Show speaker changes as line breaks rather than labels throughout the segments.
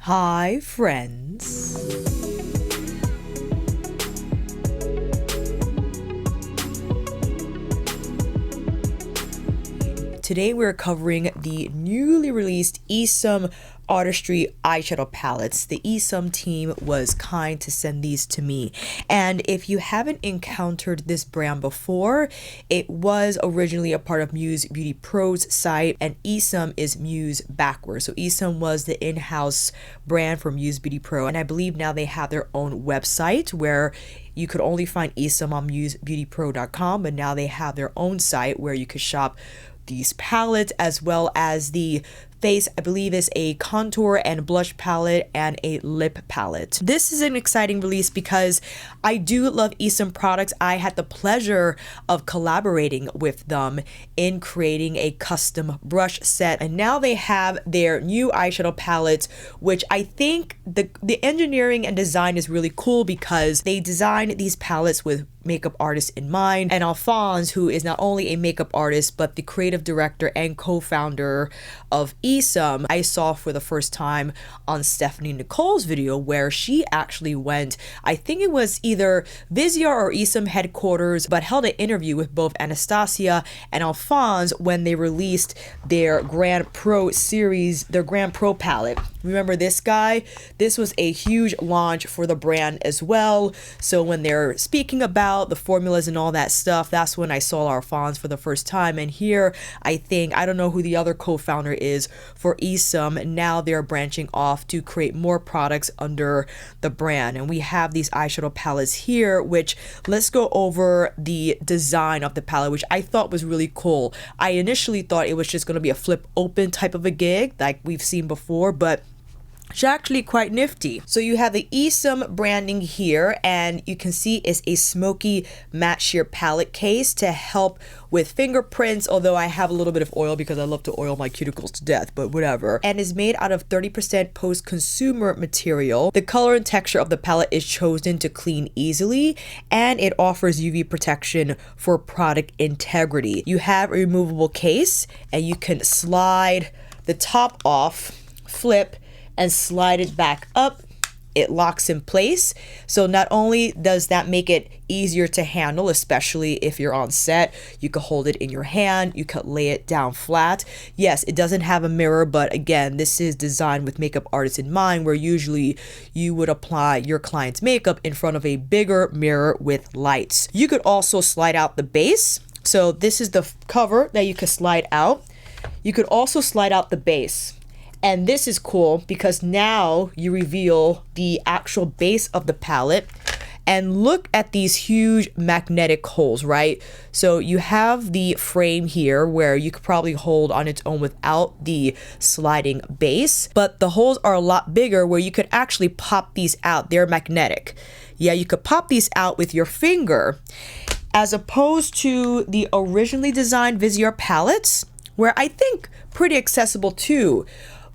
Hi, friends. Today we're covering the newly released ESUM Artistry eyeshadow palettes. The ESUM team was kind to send these to me. And if you haven't encountered this brand before, it was originally a part of Muse Beauty Pro's site, and ESUM is Muse backwards. So ESUM was the in-house brand for Muse Beauty Pro, and I believe now they have their own website where you could only find ESUM on musebeautypro.com, but now they have their own site where you could shop these palettes, as well as the face, I believe, is a contour and blush palette and a lip palette. This is an exciting release because I do love ESUM products. I had the pleasure of collaborating with them in creating a custom brush set, and now they have their new eyeshadow palettes, which I think the engineering and design is really cool because they designed these palettes with makeup artists in mind. And Alphonse, who is not only a makeup artist but the creative director and co-founder of ESUM, I saw for the first time on Stephanie Nicole's video, where she actually went, I think it was either VIseart or ESUM headquarters, but held an interview with both Anastasia and Alphonse when they released their Grand Pro series, their Grand Pro palette. Remember this guy? This was a huge launch for the brand as well. So when they're speaking about the formulas and all that stuff, that's when I saw Alphonse for the first time. And here, I don't know who the other co-founder is for ESUM. Now they're branching off to create more products under the brand. And we have these eyeshadow palettes here, which, let's go over the design of the palette, which I thought was really cool. I initially thought it was just going to be a flip open type of a gig like we've seen before, but it's actually quite nifty. So you have the ESUM branding here, and you can see it's a smoky matte sheer palette case to help with fingerprints, although I have a little bit of oil because I love to oil my cuticles to death, but whatever. And is made out of 30% post-consumer material. The color and texture of the palette is chosen to clean easily, and it offers UV protection for product integrity. You have a removable case, and you can slide the top off, flip, and slide it back up. It locks in place. So not only does that make it easier to handle, especially if you're on set, you could hold it in your hand, you could lay it down flat. Yes, it doesn't have a mirror, but again, this is designed with makeup artists in mind, where usually you would apply your client's makeup in front of a bigger mirror with lights. You could also slide out the base. So this is the cover that you could slide out. You could also slide out the base. And this is cool because now you reveal the actual base of the palette, and look at these huge magnetic holes, right? So you have the frame here where you could probably hold on its own without the sliding base, but the holes are a lot bigger where you could actually pop these out. They're magnetic. Yeah, you could pop these out with your finger, as opposed to the originally designed VIseart palettes, where I think pretty accessible too.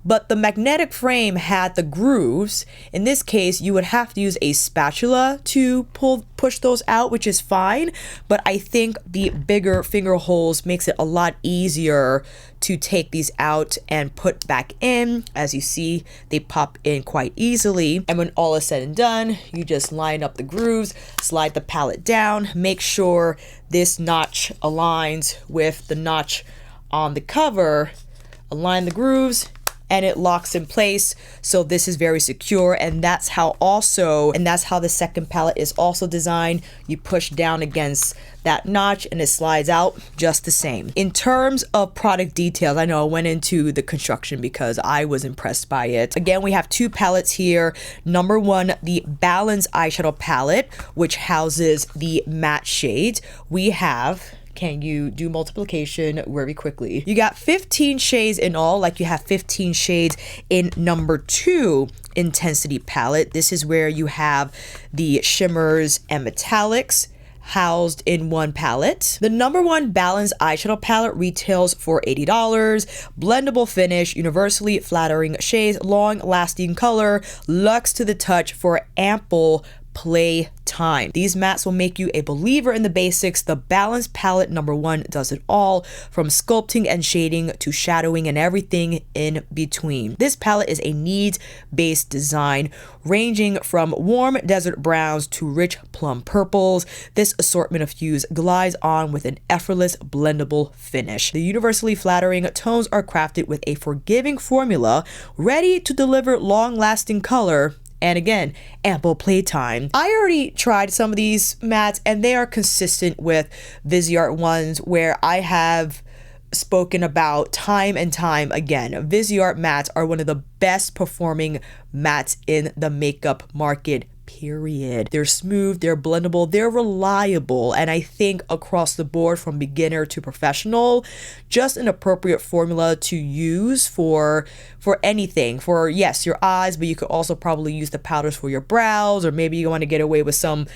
But the magnetic frame had the grooves. In this case, you would have to use a spatula to push those out, which is fine. But I think the bigger finger holes makes it a lot easier to take these out and put back in. As you see, they pop in quite easily. And when all is said and done, you just line up the grooves, slide the palette down, make sure this notch aligns with the notch on the cover, align the grooves, and it locks in place. So this is very secure, and that's how the second palette is also designed. You push down against that notch and it slides out just the same. In terms of product details, I know I went into the construction because I was impressed by it. Again, we have two palettes here. Number one, the Balance eyeshadow palette, which houses the matte shades. We have, can you do multiplication very quickly? You got 15 shades in all, like you have 15 shades in number 2 Intensity palette. This is where you have the shimmers and metallics housed in one palette. The number 1 Balance eyeshadow palette retails for $80. Blendable finish, universally flattering shades, long lasting color, luxe to the touch for ample play time. These mattes will make you a believer in the basics. The Balance Palette #1 does it all, from sculpting and shading to shadowing and everything in between. This palette is a needs-based design ranging from warm desert browns to rich plum purples. This assortment of hues glides on with an effortless blendable finish. The universally flattering tones are crafted with a forgiving formula ready to deliver long-lasting color and, again, ample playtime. I already tried some of these mattes and they are consistent with VIseart ones, where I have spoken about time and time again. VIseart mattes are one of the best performing mattes in the makeup market, period. They're smooth, they're blendable, they're reliable, and I think across the board, from beginner to professional, just an appropriate formula to use for anything. For, yes, your eyes, but you could also probably use the powders for your brows, or maybe you want to get away with some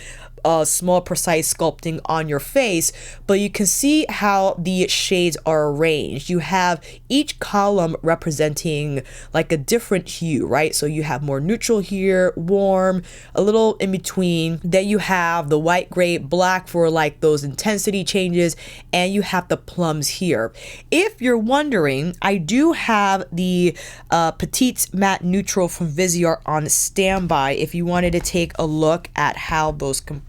small precise sculpting on your face. But you can see how the shades are arranged. You have each column representing like a different hue, right? So you have more neutral here, warm, a little in between. Then you have the white, gray, black for like those intensity changes, and you have the plums here. If you're wondering, I do have the Petit Matte Neutral from VIseart on standby if you wanted to take a look at how those compare.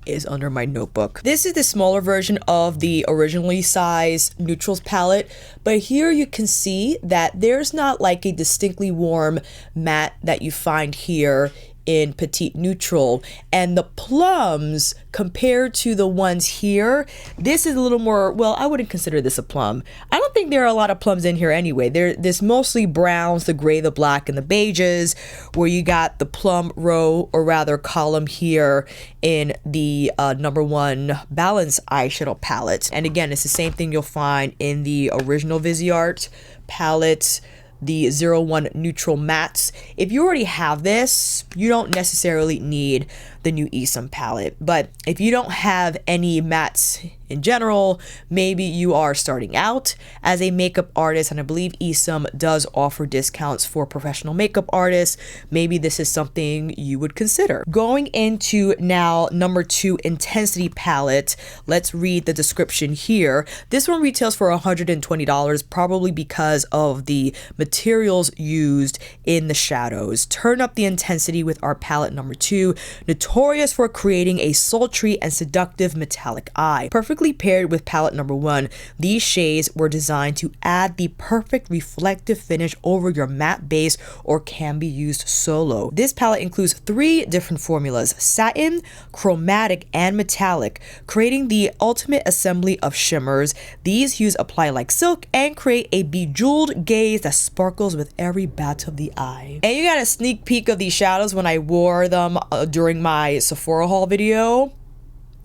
Is under my notebook. This is the smaller version of the originally sized neutrals palette, but here you can see that there's not like a distinctly warm matte that you find here in Petite Neutral, and the plums compared to the ones here, this is a little more, well, I wouldn't consider this a plum. I don't think there are a lot of plums in here anyway. There's mostly browns, the gray, the black, and the beiges, where you got the plum row, or rather column, here in the #1 Balance eyeshadow palette. And again, it's the same thing you'll find in the original VIseart palette, the 01 Neutral Mattes. If you already have this, you don't necessarily need the new ESUM palette. But if you don't have any mattes in general, maybe you are starting out as a makeup artist, and I believe ESUM does offer discounts for professional makeup artists, maybe this is something you would consider. Going into now #2 Intensity palette, let's read the description here. This one retails for $120, probably because of the materials used in the shadows. Turn up the intensity with our palette #2, notorious for creating a sultry and seductive metallic eye. Perfectly paired with palette #1, these shades were designed to add the perfect reflective finish over your matte base, or can be used solo. This palette includes 3 different formulas: satin, chromatic, and metallic, creating the ultimate assembly of shimmers. These hues apply like silk and create a bejeweled gaze that sparkles with every bat of the eye. And you got a sneak peek of these shadows when I wore them during my Sephora haul video.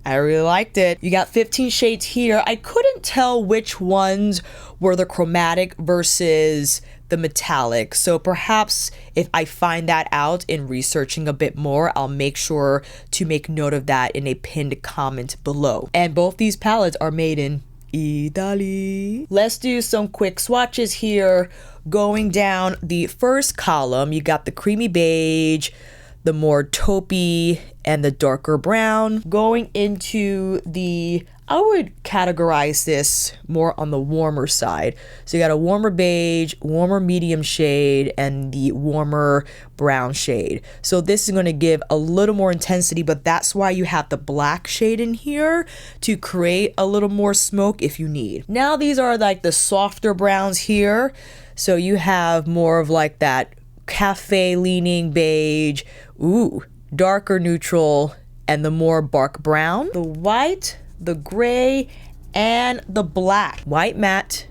I really liked it. You got 15 shades here. I couldn't tell which ones were the chromatic versus the metallic, so perhaps if I find that out in researching a bit more, I'll make sure to make note of that in a pinned comment below. And both these palettes are made in Idole. Let's do some quick swatches here. Going down the first column, you got the creamy beige, the more taupey, and the darker brown. Going into the, I would categorize this more on the warmer side. So you got a warmer beige, warmer medium shade, and the warmer brown shade. So this is going to give a little more intensity, but that's why you have the black shade in here to create a little more smoke if you need. Now these are like the softer browns here. So you have more of like that cafe leaning beige, ooh, darker neutral, and the more bark brown, the white, the gray, and the black. White matte,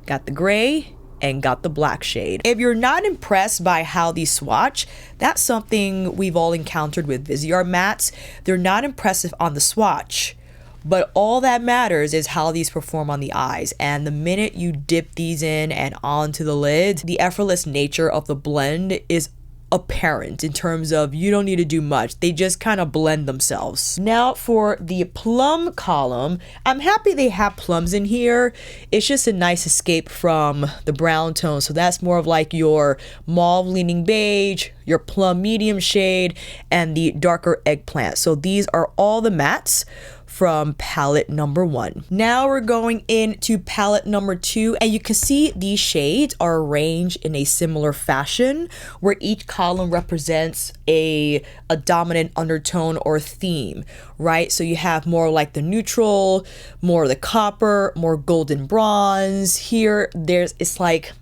got the gray, and got the black shade. If you're not impressed by how these swatch, that's something we've all encountered with VIseart mattes. They're not impressive on the swatch, but all that matters is how these perform on the eyes. And the minute you dip these in and onto the lid, the effortless nature of the blend is apparent in terms of you don't need to do much. They just kind of blend themselves. Now for the plum column, I'm happy they have plums in here. It's just a nice escape from the brown tone. So that's more of like your mauve leaning beige, your plum medium shade, and the darker eggplant. So these are all the mattes from palette number 1. Now we're going into palette number 2, and you can see these shades are arranged in a similar fashion where each column represents a dominant undertone or theme, right? So you have more like the neutral, more of the copper, more golden bronze. Here it's like,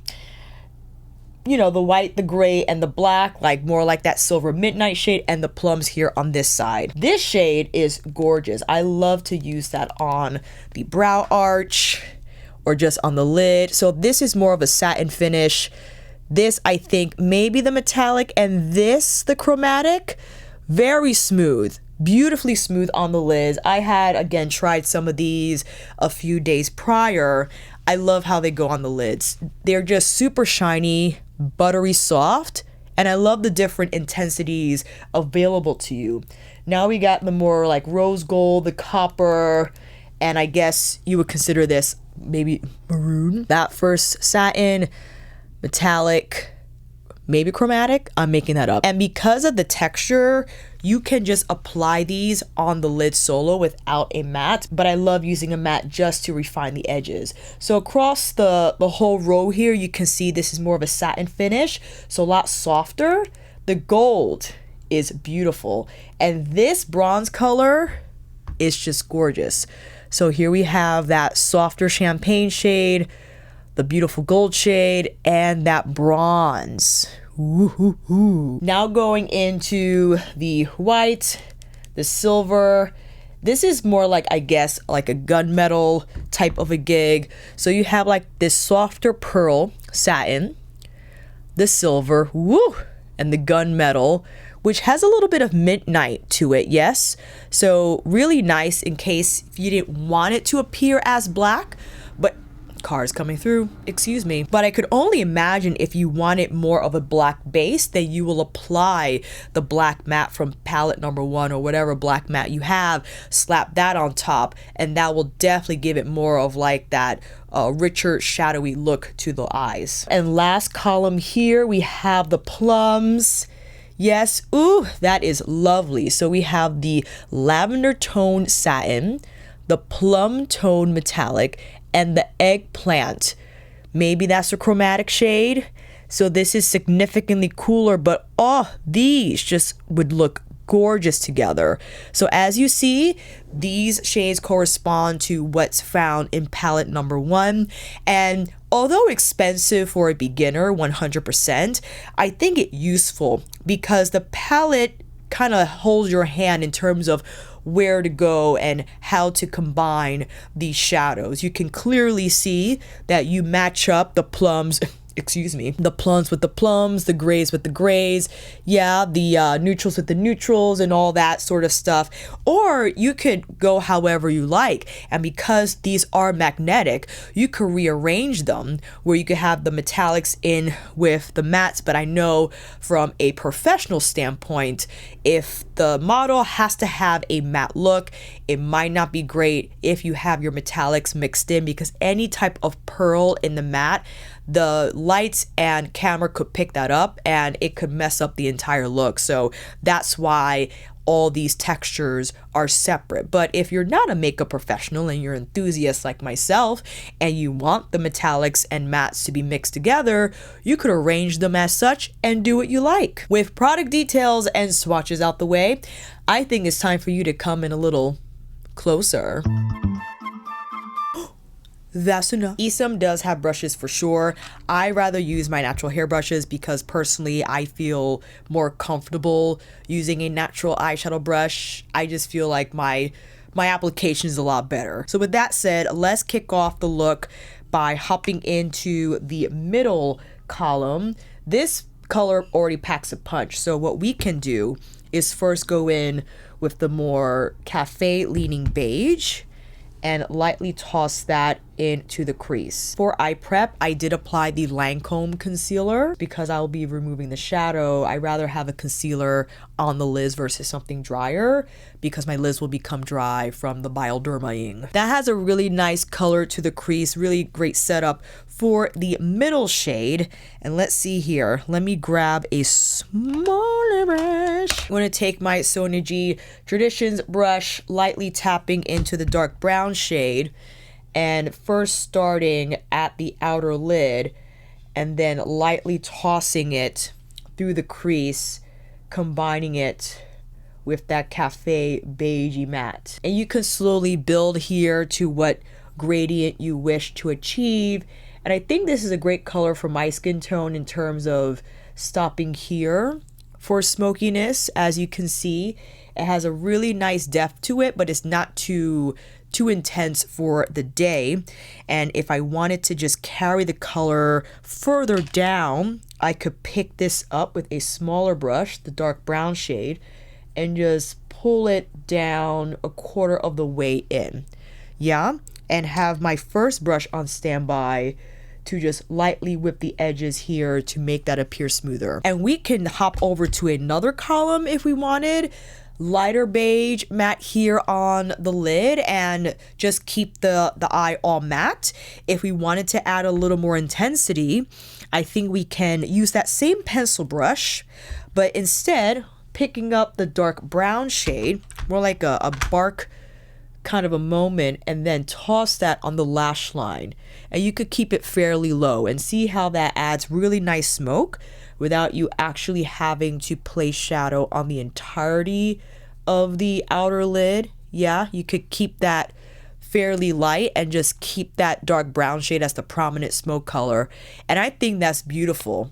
you know, the white, the gray, and the black, like more like that silver midnight shade, and the plums here on this side. This shade is gorgeous. I love to use that on the brow arch or just on the lid. So this is more of a satin finish. This, I think, maybe the metallic, and this, the chromatic, very smooth. Beautifully smooth on the lids. I had, again, tried some of these a few days prior. I love how they go on the lids. They're just super shiny, buttery soft, and I love the different intensities available to you. Now we got the more like rose gold, the copper, and I guess you would consider this maybe maroon. That first satin, metallic, maybe chromatic. I'm making that up. And because of the texture, you can just apply these on the lid solo without a matte, but I love using a matte just to refine the edges. So across the whole row here, you can see this is more of a satin finish, so a lot softer. The gold is beautiful, and this bronze color is just gorgeous. So here we have that softer champagne shade, the beautiful gold shade, and that bronze. Ooh. Now going into the white, the silver. This is more like, I guess, like a gunmetal type of a gig. So you have like this softer pearl satin, the silver, and the gunmetal, which has a little bit of midnight to it, yes. So really nice in case you didn't want it to appear as black, but cars coming through, excuse me. But I could only imagine if you wanted more of a black base, then you will apply the black matte from palette number 1 or whatever black matte you have, slap that on top, and that will definitely give it more of like that richer shadowy look to the eyes. And last column here, we have the plums. Yes, ooh, that is lovely. So we have the lavender tone satin, the plum tone metallic, and the eggplant. Maybe that's a chromatic shade. So this is significantly cooler, but these just would look gorgeous together. So as you see, these shades correspond to what's found in palette number 1. And although expensive for a beginner, 100%, I think it's useful because the palette kind of holds your hand in terms of where to go and how to combine these shadows. You can clearly see that you match up the plums, the plums with the plums, the grays with the grays, the neutrals with the neutrals, and all that sort of stuff. Or you could go however you like, and because these are magnetic, you could rearrange them where you could have the metallics in with the mattes. But I know from a professional standpoint, if the model has to have a matte look, it might not be great if you have your metallics mixed in, because any type of pearl in the matte, the lights and camera could pick that up and it could mess up the entire look. So that's why all these textures are separate. But if you're not a makeup professional and you're an enthusiast like myself and you want the metallics and mattes to be mixed together, you could arrange them as such and do what you like. With product details and swatches out the way, I think it's time for you to come in a little closer. That's enough. ESUM does have brushes for sure. I rather use my natural hair brushes because personally I feel more comfortable using a natural eyeshadow brush. I just feel like my application is a lot better. So with that said, let's kick off the look by hopping into the middle column. This color already packs a punch. So what we can do is first go in with the more cafe leaning beige and lightly toss that into the crease. For eye prep, I did apply the Lancome concealer because I'll be removing the shadow. I rather have a concealer on the lids versus something drier because my lids will become dry from the biodermaing. That has a really nice color to the crease, really great setup for the middle shade. And let's see here. Let me grab a smaller brush. I'm going to take my Sonia G Traditions brush, lightly tapping into the dark brown shade, and first starting at the outer lid and then lightly tossing it through the crease, combining it with that cafe beigey matte. And you can slowly build here to what gradient you wish to achieve. And I think this is a great color for my skin tone in terms of stopping here for smokiness. As you can see, it has a really nice depth to it, but it's not too intense for the day. And if I wanted to just carry the color further down, I could pick this up with a smaller brush, the dark brown shade, and just pull it down a quarter of the way in. Yeah, and have my first brush on standby to just lightly whip the edges here to make that appear smoother. And we can hop over to another column if we wanted. Lighter beige matte here on the lid and just keep the eye all matte. If we wanted to add a little more intensity, I think we can use that same pencil brush, but instead picking up the dark brown shade, more like a bark kind of a moment, and then toss that on the lash line. And you could keep it fairly low and see how that adds really nice smoke without you actually having to place shadow on the entirety of the outer lid. Yeah, you could keep that fairly light and just keep that dark brown shade as the prominent smoke color. And I think that's beautiful,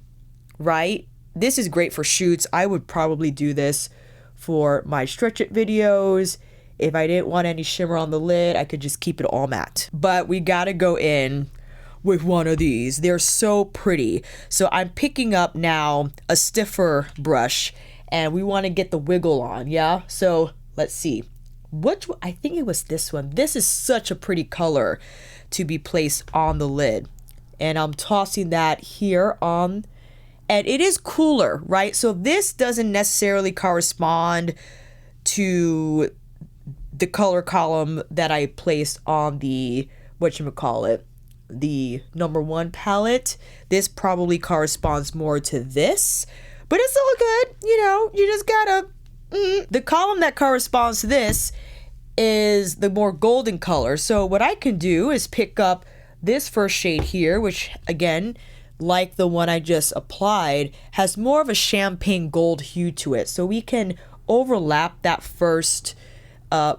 right? This is great for shoots. I would probably do this for my stretch it videos. If I didn't want any shimmer on the lid, I could just keep it all matte. But we gotta go in with one of these. They're so pretty. So I'm picking up now a stiffer brush and we want to get the wiggle on. Yeah, so let's see I think it was this one. This is such a pretty color to be placed on the lid, and I'm tossing that here on, and it is cooler, right? So this doesn't necessarily correspond to the color column that I placed on the whatchamacallit, the #1 palette. This probably corresponds more to this, but it's all good. You know, you just gotta the column that corresponds to this is the more golden color. So what I can do is pick up this first shade here, which again, like the one I just applied, has more of a champagne gold hue to it. So we can overlap that first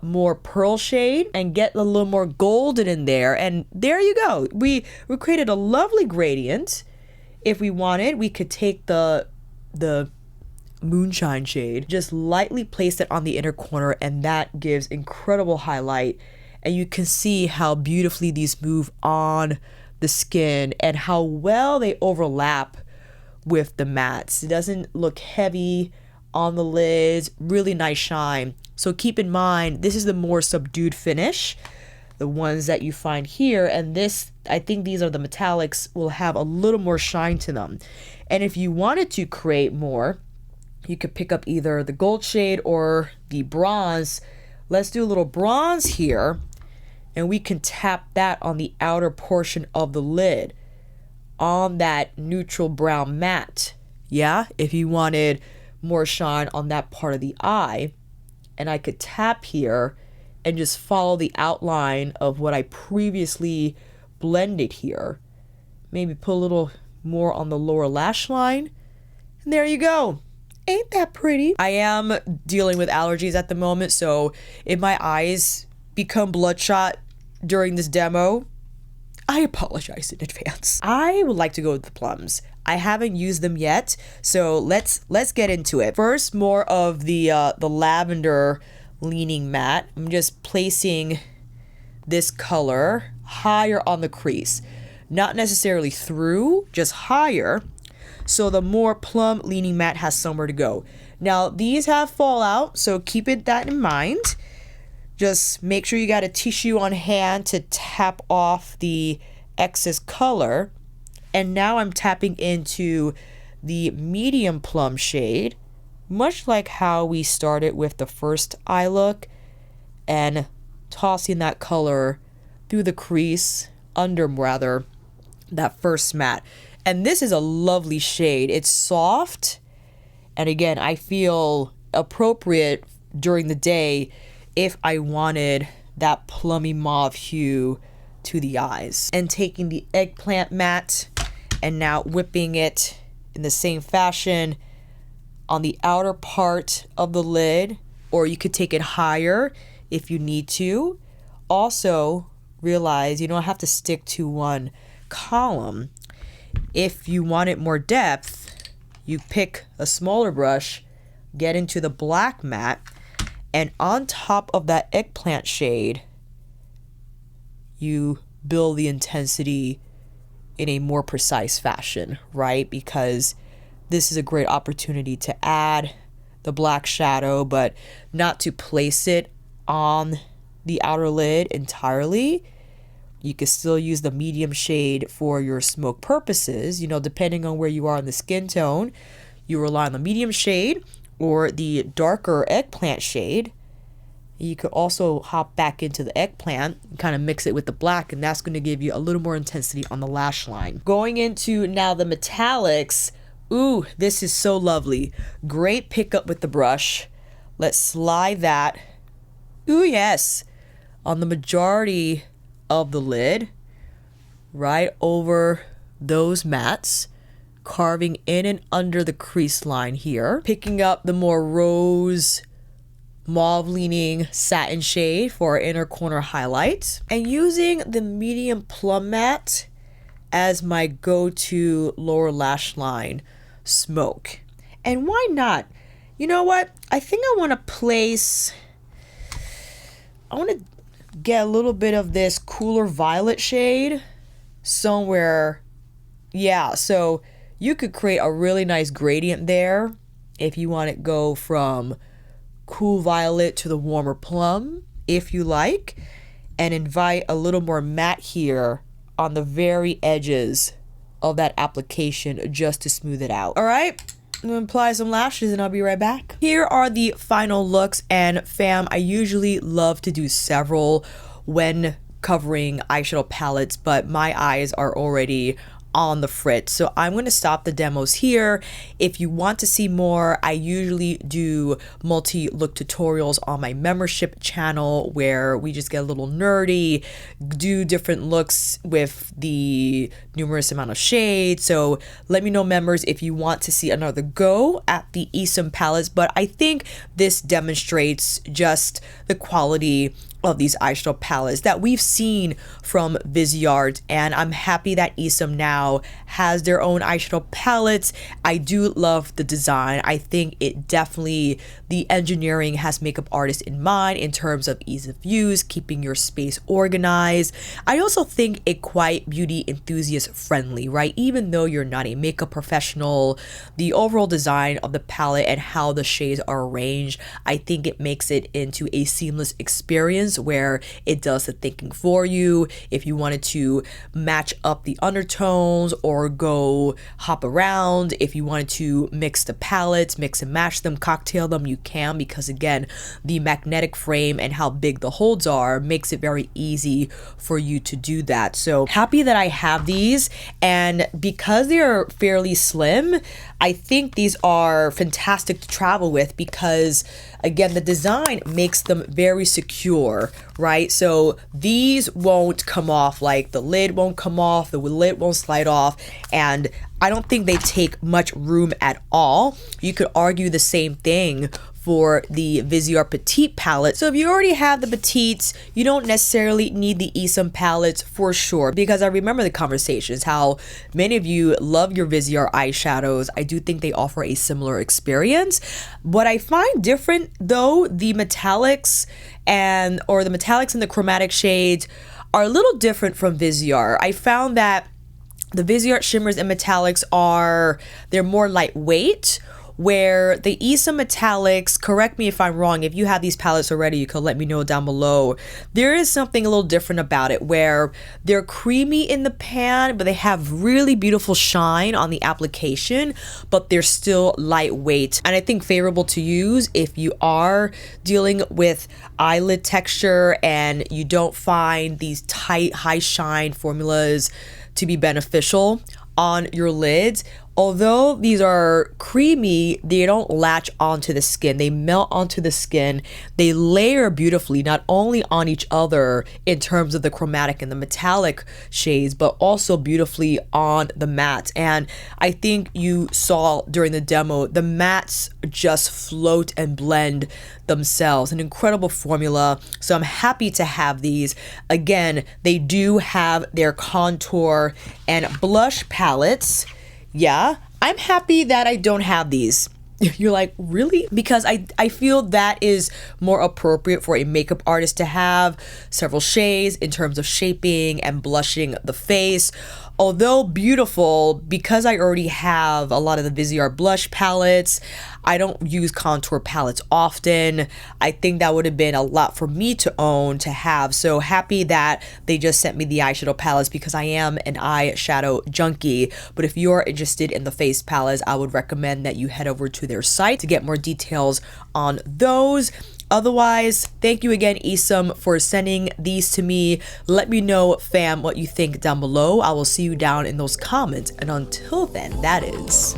more pearl shade and get a little more golden in there, and there you go. We created a lovely gradient. If we wanted, we could take the moonshine shade, just lightly place it on the inner corner, and that gives incredible highlight. And you can see how beautifully these move on the skin and how well they overlap with the mattes. It doesn't look heavy on the lids, really nice shine. So keep in mind, this is the more subdued finish, the ones that you find here. And this, I think these are the metallics, will have a little more shine to them. And if you wanted to create more, you could pick up either the gold shade or the bronze. Let's do a little bronze here, and we can tap that on the outer portion of the lid on that neutral brown matte. Yeah, if you wanted more shine on that part of the eye. And I could tap here and just follow the outline of what I previously blended here. Maybe put a little more on the lower lash line. And there you go. Ain't that pretty? I am dealing with allergies at the moment, so if my eyes become bloodshot during this demo, I apologize in advance. I would like to go with the plums. I haven't used them yet, so let's get into it. First, more of the lavender leaning matte. I'm just placing this color higher on the crease, not necessarily through, just higher, so the more plum leaning matte has somewhere to go. Now these have fallout, so keep that in mind. Just make sure you got a tissue on hand to tap off the excess color. And now I'm tapping into the medium plum shade, much like how we started with the first eye look, and tossing that color through the crease under rather that first matte. And this is a lovely shade. It's soft, and again, I feel appropriate during the day if I wanted that plummy mauve hue to the eyes. And taking the eggplant matte and now whipping it in the same fashion on the outer part of the lid, or you could take it higher if you need to. Also, realize you don't have to stick to one column. If you wanted more depth, you pick a smaller brush, get into the black matte, and on top of that eggplant shade, you build the intensity in a more precise fashion, right? Because this is a great opportunity to add the black shadow, but not to place it on the outer lid entirely. You can still use the medium shade for your smoke purposes. You know, depending on where you are in the skin tone, you rely on the medium shade or the darker eggplant shade. You could also hop back into the eggplant and kind of mix it with the black, and that's going to give you a little more intensity on the lash line. Going into now the metallics. Ooh, this is so lovely. Great pickup with the brush. Let's slide that. Ooh, yes. On the majority of the lid, right over those mattes, carving in and under the crease line here. Picking up the more rose mauve leaning satin shade for our inner corner highlight, and using the medium plum matte as my go-to lower lash line smoke. And why not? You know what? I think I want to get a little bit of this cooler violet shade somewhere. Yeah, so you could create a really nice gradient there if you want to go from cool violet to the warmer plum, if you like, and invite a little more matte here on the very edges of that application just to smooth it out. All right, I'm gonna apply some lashes and I'll be right back. Here are the final looks, and fam, I usually love to do several when covering eyeshadow palettes, but my eyes are already on the fritz, so I'm going to stop the demos here. If you want to see more, I usually do multi-look tutorials on my membership channel where we just get a little nerdy, do different looks with the numerous amount of shades. So let me know, members, if you want to see another go at the ESUM palettes, but I think this demonstrates just the quality of these eyeshadow palettes that we've seen from VIseart, and I'm happy that ESUM now has their own eyeshadow palettes. I do love the design. I think it definitely, the engineering has makeup artists in mind in terms of ease of use, keeping your space organized. I also think it quite beauty enthusiast friendly, right? Even though you're not a makeup professional, the overall design of the palette and how the shades are arranged, I think it makes it into a seamless experience where it does the thinking for you. If you wanted to match up the undertones or go hop around, if you wanted to mix the palettes, mix and match them, cocktail them, you can, because again, the magnetic frame and how big the holds are makes it very easy for you to do that. So happy that I have these, and because they are fairly slim, I think these are fantastic to travel with because again, the design makes them very secure, right? So these won't come off, like the lid won't come off, the lid won't slide off, and I don't think they take much room at all. You could argue the same thing for the VIseart Petit palette. So if you already have the Petites, you don't necessarily need the ESUM palettes for sure, because I remember the conversations, how many of you love your VIseart eyeshadows. I do think they offer a similar experience. What I find different though, the metallics and the chromatic shades are a little different from VIseart. I found that the VIseart shimmers and metallics they're more lightweight, where the ESUM Metallics, correct me if I'm wrong, if you have these palettes already, you can let me know down below. There is something a little different about it where they're creamy in the pan, but they have really beautiful shine on the application, but they're still lightweight. And I think favorable to use if you are dealing with eyelid texture and you don't find these tight, high shine formulas to be beneficial on your lids. Although these are creamy, they don't latch onto the skin. They melt onto the skin. They layer beautifully, not only on each other in terms of the chromatic and the metallic shades, but also beautifully on the mattes. And I think you saw during the demo, the mattes just float and blend themselves. An incredible formula. So I'm happy to have these. Again, they do have their contour and blush palettes. Yeah, I'm happy that I don't have these. You're like, really? Because I feel that is more appropriate for a makeup artist to have several shades in terms of shaping and blushing the face. Although beautiful, because I already have a lot of the VIseart blush palettes, I don't use contour palettes often. I think that would have been a lot for me to own, to have. So happy that they just sent me the eyeshadow palettes because I am an eyeshadow junkie. But if you're interested in the face palettes, I would recommend that you head over to their site to get more details on those. Otherwise, thank you again, ESUM, for sending these to me. Let me know, fam, what you think down below. I will see you down in those comments. And until then, that is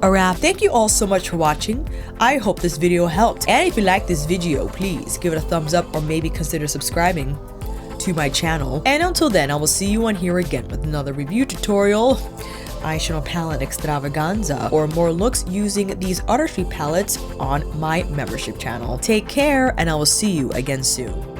a wrap. Thank you all so much for watching. I hope this video helped. And if you like this video, please give it a thumbs up or maybe consider subscribing to my channel. And until then, I will see you on here again with another review tutorial, eyeshadow palette extravaganza, or more looks using these Artistry palettes on my membership channel. Take care, and I will see you again soon.